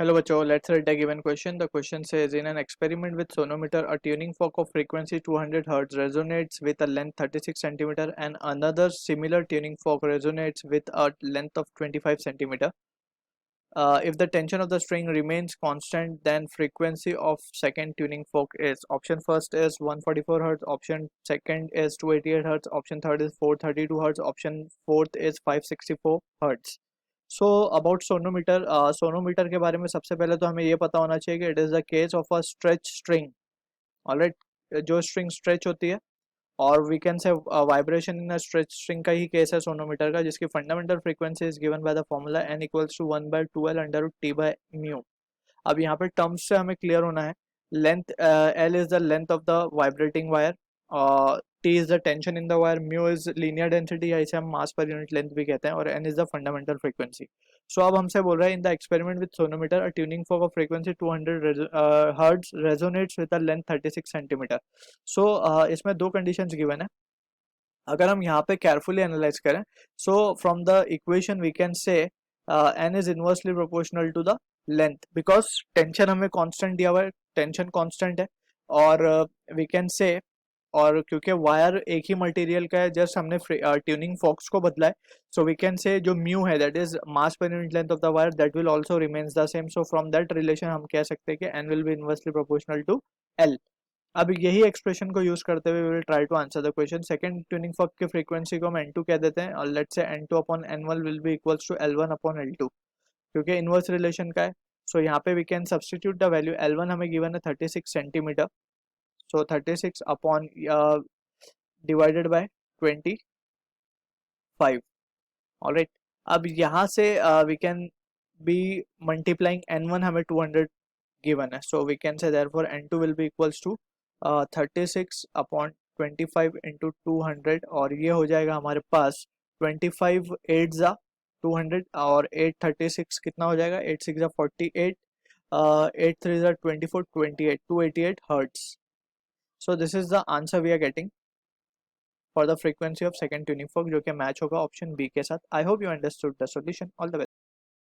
Hello बच्चों, let's read the given question. The question says, in an experiment with sonometer, a tuning fork of frequency 200 Hz resonates with a length 36 cm and another similar tuning fork resonates with a length of 25 cm. If the tension of the string remains constant, then frequency of second tuning fork is option first is 144 Hz, option second is 288 Hz, option third is 432 Hz, option fourth is 564 Hz. So about sonometer sonometer के बारे में सबसे पहले तो हमें ये पता होना चाहिए कि it is the case of a stretch string. Alright, जो स्ट्रिंग स्ट्रेच होती है और we can say vibration in a stretch string का ही केस है सोनोमीटर का, जिसकी fundamental frequency is given by the formula n equals to 1/2l under root t by mu. अब यहाँ पे टर्म्स से हमें क्लियर होना है. Length l is the length of the vibrating wire, t is the tension in the wire, mu is linear density या इसे हम मास पर यूनिट लेंथ भी कहते हैं, और n is the fundamental frequency. So अब हमसे बोल रहा है in the experiment with sonometer a tuning fork of frequency 200 hertz resonates with a length 36 centimetre. सो इसमें दो कंडीशंस गिवन है. अगर हम यहाँ पे केयरफुली एनालाइज करें, so from the equation we can say n is inversely proportional to the length, because tension हमें कांस्टेंट दिया हुआ है, टेंशन कांस्टेंट है, और वी कैन से, और क्योंकि वायर एक ही मटेरियल का है, जस्ट हमने ट्यूनिंग फॉक्स को बदला है, सो वी कैन से जो म्यू है that is mass per unit length of the wire, that will also remains the same. So from that relation हम कह सकते हैं कि n will be inversely proportional to l. अब यही एक्सप्रेशन को यूज करते हुए we will try to answer the question. Second tuning fork की फ्रीक्वेंसी को हम n2 कह देते हैं, और let's say n2 upon n1 will be equals to l1 upon l2, क्योंकि इनवर्स रिलेशन का है. सो यहाँ पे we can substitute the value. l1 हमें गिवन है 36 centimetre, so 36 upon divided by 25. Alright, अब यहाँ से we can be multiplying n1, हमें 200 गिवन है, so we can say therefore n2 will be equals to 36 upon 25 into 200, और ये हो जाएगा हमारे पास 25 8 ज़ा 200, और 8 36 कितना हो जाएगा, 8 6 ज़ा 48, 8 3 ज़ा 24, 28 288 hertz. So this is the answer we are getting for the frequency of second tuning fork, जो कि मैच होगा ऑप्शन बी के साथ. I hope you understood the solution. All the